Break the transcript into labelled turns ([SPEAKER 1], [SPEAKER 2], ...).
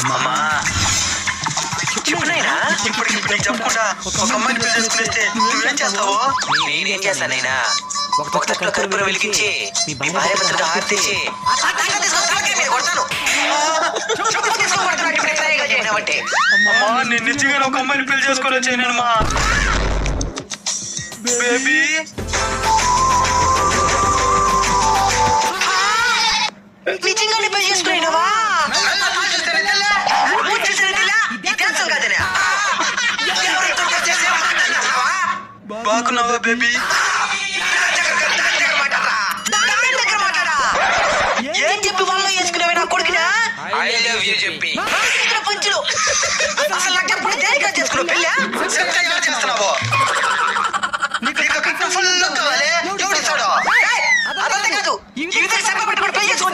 [SPEAKER 1] అమ్మా చెప్పునైనా ఇప్పుడు నీకు చెప్పకుండా ఒక అమ్మాయిని పెళ్లి చేసుకునేస్తే నువ్వేం చేస్తావు? నేనేం చేస్తానైనా ఒక తట్లో కర్పూరం వెలిగించి మీ భార్య భర్తకు హారతిచ్చి నేను నిజంగా ఒక అమ్మాయిని పెళ్లి చేసుకొని వచ్చానమ్మా. బేబీ నిజంగానే పెళ్లి చేసుకున్నావా? బాగున్నావా బేబీ? ఏం చెప్పి వాళ్ళు వేసుకున్నావే నా కొడుకునా? ఐ లవ్ యూ చెప్పి పంచులు అసలు నాకు ఎప్పుడు దేనిగా చేసుకున్నావు పెళ్ళా? చేస్తున్నావు